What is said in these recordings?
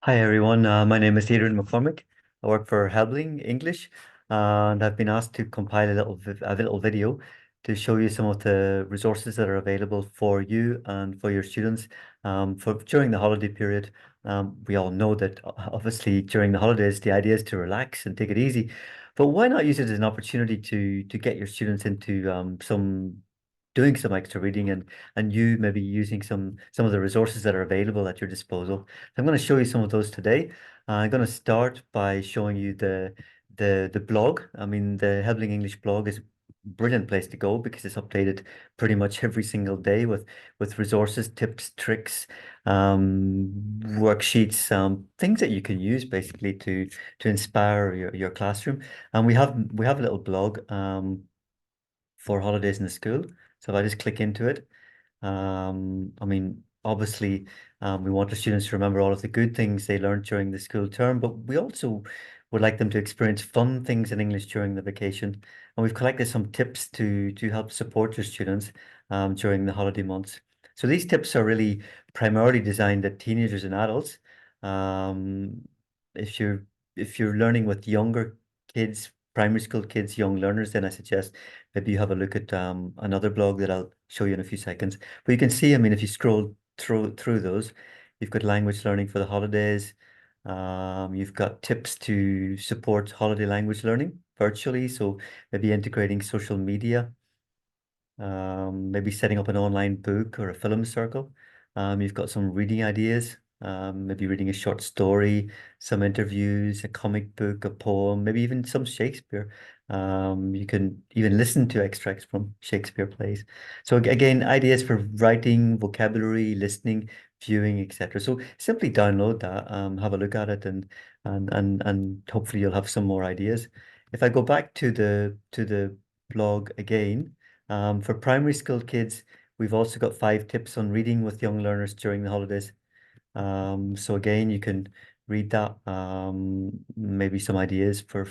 Hi everyone, my name is Adrian McCormick. I work for Helbling English, and I've been asked to compile a little video to show you some of the resources that are available for you and for your students for during the holiday period. We all know that obviously during the holidays the idea is to relax and take it easy, but why not use it as an opportunity to get your students into some doing some extra reading and you maybe using some of the resources that are available at your disposal. I'm going to show you some of those today. I'm going to start by showing you the blog. I mean, the Helbling English blog is a brilliant place to go because it's updated pretty much every single day with resources, tips, tricks, worksheets, things that you can use basically to inspire your classroom. And we have a little blog for holidays in the school. So if I just click into it, I mean, obviously, we want the students to remember all of the good things they learned during the school term, but we also would like them to experience fun things in English during the vacation. And we've collected some tips to help support your students during the holiday months. So these tips are really primarily designed at teenagers and adults. Um, if you're if you're learning with younger kids, primary school kids, young learners, then I suggest maybe you have a look at another blog that I'll show you in a few seconds. But you can see, I mean, if you scroll through those, you've got language learning for the holidays. You've got tips to support holiday language learning virtually. So maybe integrating social media, maybe setting up an online book or a film circle. You've got some reading ideas, maybe reading a short story, some interviews, a comic book, a poem, maybe even some Shakespeare. You can even listen to extracts from Shakespeare plays. So again, ideas for writing, vocabulary, listening, viewing, etc. So simply download that, have a look at it, and hopefully you'll have some more ideas. If I go back to the blog again. For primary school kids, we've also got 5 tips on reading with young learners during the holidays. So again, you can read that. Maybe some ideas for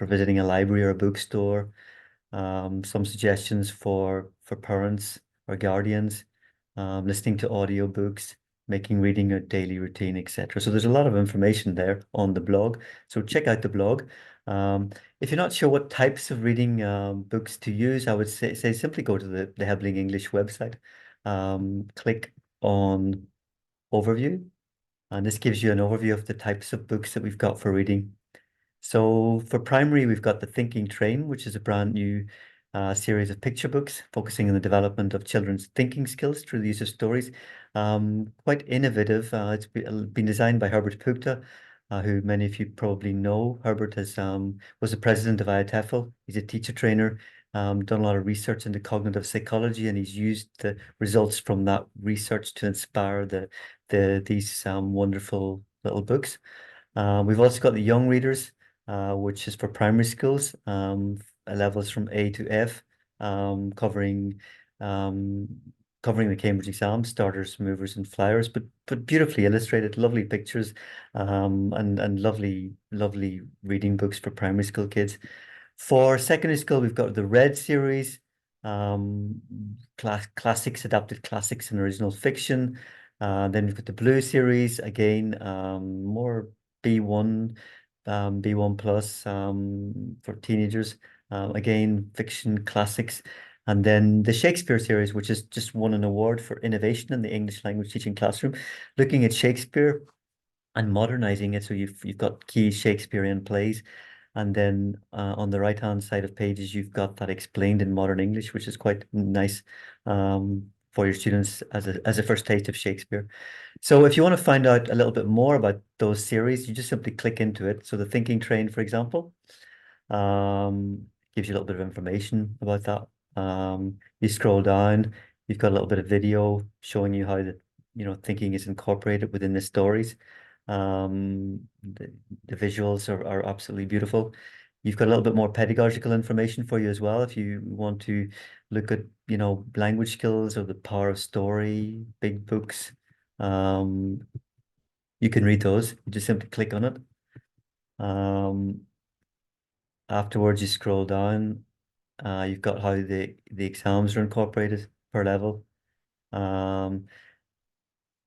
visiting a library or a bookstore. Some suggestions for parents or guardians. Listening to audiobooks, making reading a daily routine, etc. So there's a lot of information there on the blog. So check out the blog. Um, if you're not sure what types of reading books to use, I would say simply go to the Helbling English website. Click on Overview, and this gives you an overview of the types of books that we've got for reading. So for primary, we've got The Thinking Train, which is a brand new series of picture books focusing on the development of children's thinking skills through the use of stories. Quite innovative. It's been designed by Herbert Pukta, who many of you probably know. Herbert was the president of IATEFL. He's a teacher trainer, done a lot of research into cognitive psychology, and he's used the results from that research to inspire these wonderful little books. We've also got the young readers, which is for primary schools, levels from A to F, covering um, covering the Cambridge exam, starters, movers, and flyers, but beautifully illustrated, lovely pictures, and lovely reading books for primary school kids. For secondary school, we've got the Red series, classics, adapted classics and original fiction. Then we've got the Blue series, again, more B1, B1 plus for teenagers. Again, fiction classics. And then the Shakespeare series, which has just won an award for innovation in the English language teaching classroom, looking at Shakespeare and modernizing it. So you've got key Shakespearean plays. And then on the right-hand side of pages, you've got that explained in modern English, which is quite nice for your students as a first taste of Shakespeare. So if you want to find out a little bit more about those series, you just simply click into it. So the Thinking Train, for example, gives you a little bit of information about that. You scroll down, you've got a little bit of video showing you how the thinking is incorporated within the stories. The visuals are absolutely beautiful. You've got a little bit more pedagogical information for you as well if you want to look at, language skills or the power of story, big books. Um, you can read those. You just simply click on it. Um, Afterwards, you scroll down. You've got how the exams are incorporated per level. Um,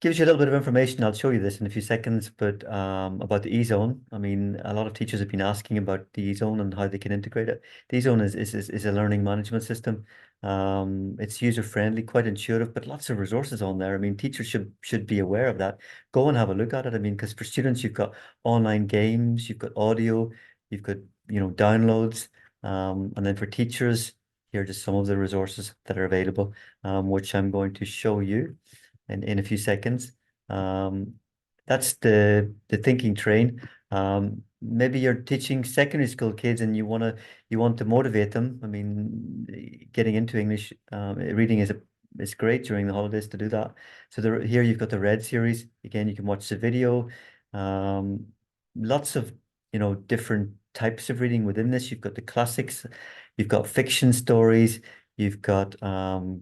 gives you a little bit of information. I'll show you this in a few seconds, but about the E-Zone. I mean, a lot of teachers have been asking about the E-Zone and how they can integrate it. The E-Zone is a learning management system. It's user friendly, quite intuitive, but lots of resources on there. I mean, teachers should be aware of that. Go and have a look at it. I mean, because for students, you've got online games, you've got audio, you've got downloads, and then for teachers, here are just some of the resources that are available, which I'm going to show you in a few seconds. Um, that's the thinking train. Maybe you're teaching secondary school kids and you want to motivate them. I mean, getting into English, reading is great during the holidays to do that. So here you've got the Red series. Again, you can watch the video. Um, Lots of different types of reading within this. You've got the classics, you've got fiction stories, you've got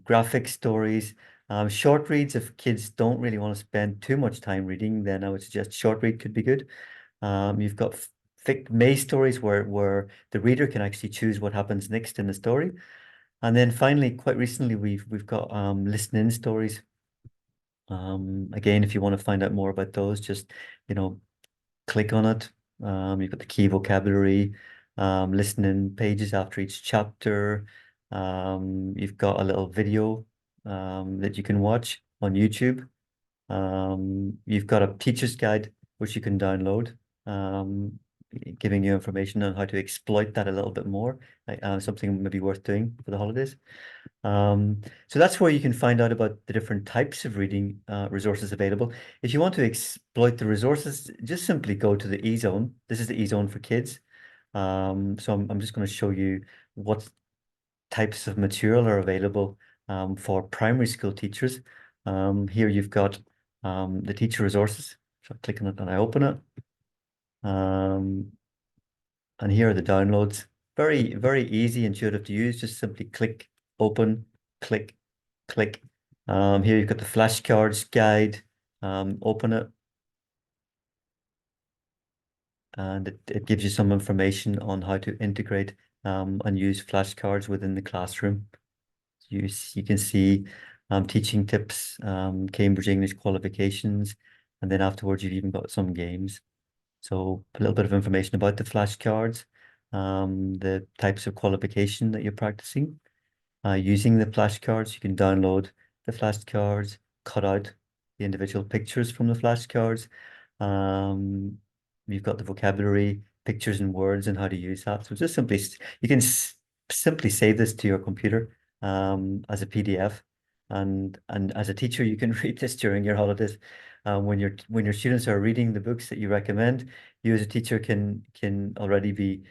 graphic stories. Short reads, if kids don't really want to spend too much time reading, then I would suggest short read could be good. You've got fic maze stories where the reader can actually choose what happens next in the story. And then finally, quite recently, we've got listen in stories. Again, if you want to find out more about those, just click on it. You've got the key vocabulary, listening pages after each chapter. You've got a little video that you can watch on YouTube. You've got a teacher's guide which you can download, giving you information on how to exploit that a little bit more. Something maybe worth doing for the holidays. So that's where you can find out about the different types of reading resources available. If you want to exploit the resources, just simply go to the E-Zone. This is the E-Zone for kids. So I'm just going to show you what types of material are available for primary school teachers. Here you've got the teacher resources. So I click on it and I open it. And here are the downloads. Very, very easy, intuitive to use. Just simply click, open, click, click. Here you've got the flashcards guide. Open it. And it gives you some information on how to integrate and use flashcards within the classroom. You can see teaching tips, Cambridge English qualifications, and then afterwards you've even got some games. So a little bit of information about the flashcards, the types of qualification that you're practicing. Using the flashcards, you can download the flashcards, cut out the individual pictures from the flashcards. You've got the vocabulary, pictures and words, and how to use that. So just simply, you can simply save this to your computer as a PDF, and as a teacher, you can read this during your holidays. When your students are reading the books that you recommend, you as a teacher can already be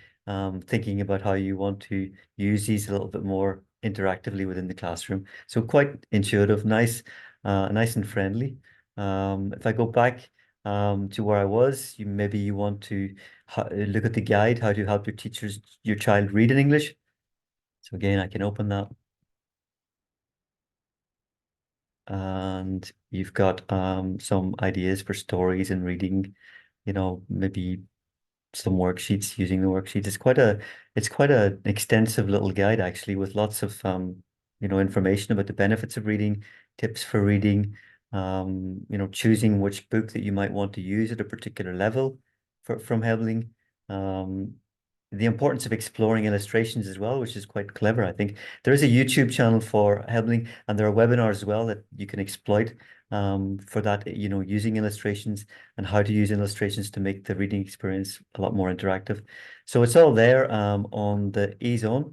thinking about how you want to use these a little bit more interactively within the classroom. So quite intuitive, nice and friendly. If I go back to where I was, maybe you want to look at the guide, how to help your child read in English. So again, I can open that. And you've got some ideas for stories and reading, maybe some worksheets, using the worksheets. It's quite an extensive little guide actually, with lots of information about the benefits of reading, tips for reading, choosing which book that you might want to use at a particular level from Helbling. The importance of exploring illustrations as well, which is quite clever, I think. There is a YouTube channel for Helbling, and there are webinars as well that you can exploit for that, using illustrations and how to use illustrations to make the reading experience a lot more interactive. So it's all there on the E-Zone.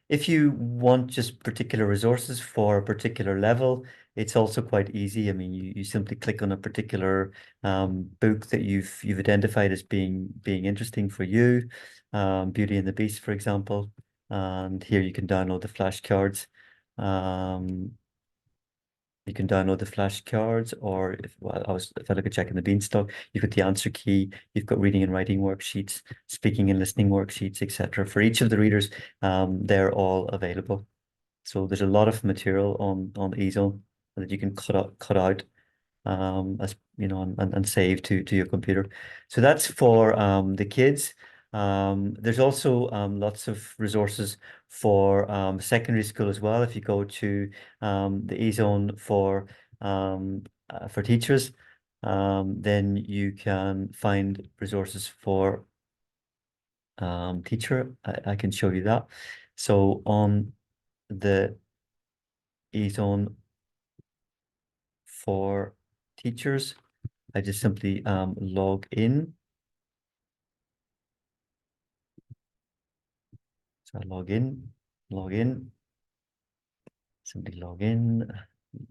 If you want just particular resources for a particular level, it's also quite easy. I mean, you simply click on a particular book that you've identified as being interesting for you, Beauty and the Beast, for example. And here you can download the flashcards. You can download the flashcards, or if I look at Jack and the Beanstalk, you've got the answer key, you've got reading and writing worksheets, speaking and listening worksheets, etc. For each of the readers, they're all available. So there's a lot of material on E-Zone that you can cut out as and save to your computer. So that's for the kids. There's also lots of resources for secondary school as well. If you go to the E-Zone for for teachers. Then you can find resources for teacher. I can show you that. So on the eZone for teachers, I just simply log in. So I log in, simply log in,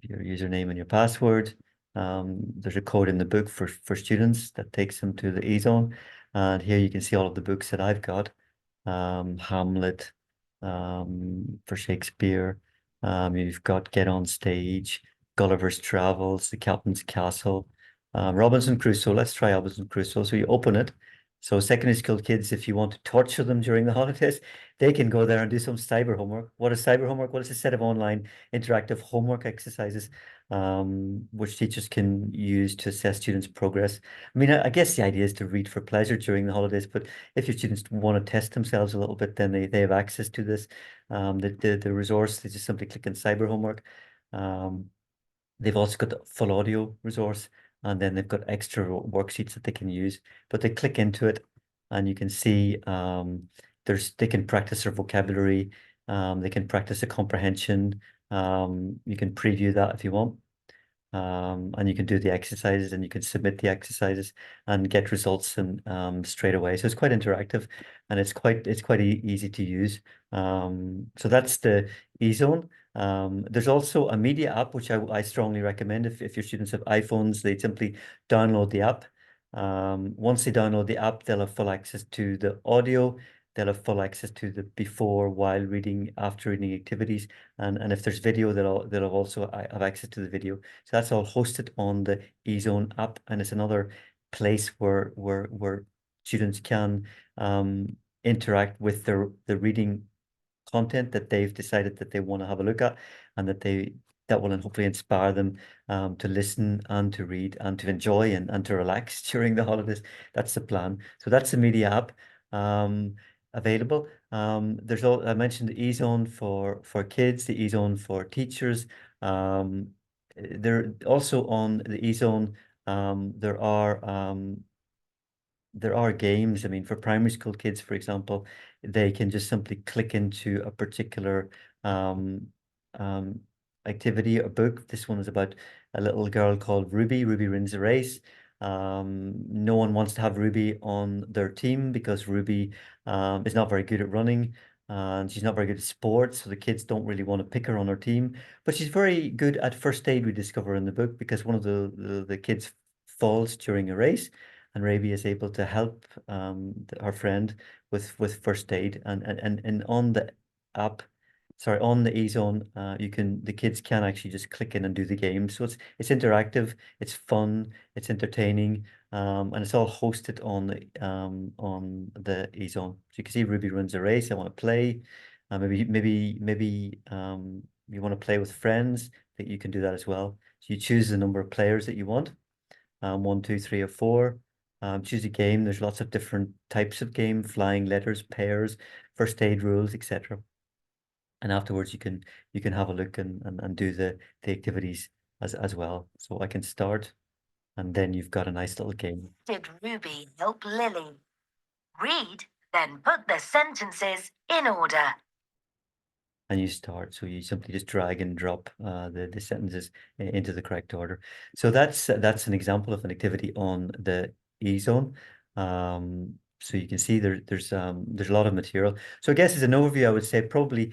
your username and your password. There's a code in the book for students that takes them to the eZone. And here you can see all of the books that I've got. Hamlet, for Shakespeare. You've got Get on Stage, Gulliver's Travels, The Captain's Castle, Robinson Crusoe. Let's try Robinson Crusoe. So you open it. So secondary school kids, if you want to torture them during the holidays, they can go there and do some cyber homework. What is cyber homework? Well, it's a set of online interactive homework exercises, which teachers can use to assess students' progress. I mean, I guess the idea is to read for pleasure during the holidays, but if your students want to test themselves a little bit, then they have access to this. The resource, they just simply click on cyber homework. They've also got the full audio resource, and then they've got extra worksheets that they can use. But they click into it, and you can see they can practice their vocabulary, they can practice the comprehension. You can preview that if you want. And you can do the exercises and you can submit the exercises and get results and straight away. So it's quite interactive and it's quite easy to use. So that's the eZone. There's also a media app which I strongly recommend if your students have iPhones, they simply download the app. Once they download the app, they'll have full access to the audio. They'll have full access to the before, while reading, after reading activities, and if there's video, they'll also have access to the video. So that's all hosted on the eZone app, and it's another place where students can interact with the reading content that they've decided that they want to have a look at, and that will hopefully inspire them to listen and to read and to enjoy and to relax during the holidays. That's the plan. So that's the media app available. I mentioned the eZone for kids, the eZone for teachers. There also on the eZone, there are games. I mean, for primary school kids, for example, they can just simply click into a particular um, um, activity or book. This one is about a little girl called Ruby. Ruby wins a race. No one wants to have Ruby on their team because Ruby is not very good at running and she's not very good at sports. So the kids don't really want to pick her on her team. But she's very good at first aid, we discover in the book, because one of the kids falls during a race and Raby is able to help her friend with first aid. And on the app, sorry, on the eZone, the kids can actually just click in and do the game. So it's interactive, it's fun, it's entertaining, and it's all hosted on the eZone. So you can see Ruby runs a race. I want to play. Maybe you want to play with friends, that you can do that as well. So you choose the number of players that you want. One, two, three, or four. Choose a game. There's lots of different types of game: flying letters, pairs, first aid rules, etc. And afterwards, you can have a look and do the activities as well. So I can start, and then you've got a nice little game. Did Ruby help Lily? Read, then put the sentences in order. And you start. So you simply just drag and drop the sentences into the correct order. So that's an example of an activity on the eZone. So you can see there's a lot of material. So I guess as an overview, I would say probably,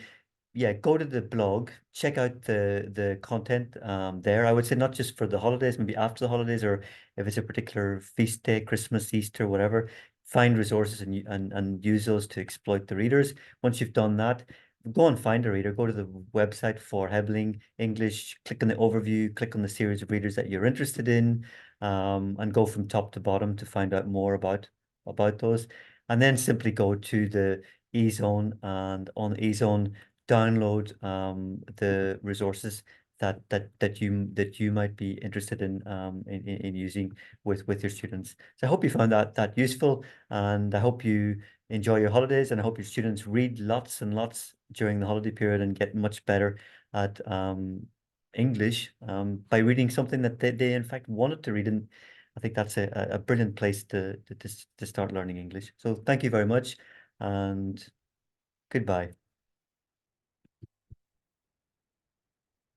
yeah, go to the blog, check out the content there. I would say not just for the holidays, maybe after the holidays, or if it's a particular feast day, Christmas, Easter, whatever, find resources and use those to exploit the readers. Once you've done that, go and find a reader. Go to the website for Helbling English, click on the overview, click on the series of readers that you're interested in, and go from top to bottom to find out more about those. And then simply go to the eZone, and on eZone, download the resources that you might be interested in using with your students. So I hope you found that useful, and I hope you enjoy your holidays, and I hope your students read lots and lots during the holiday period and get much better at English by reading something that they in fact wanted to read. And I think that's a brilliant place to start learning English. So thank you very much and goodbye.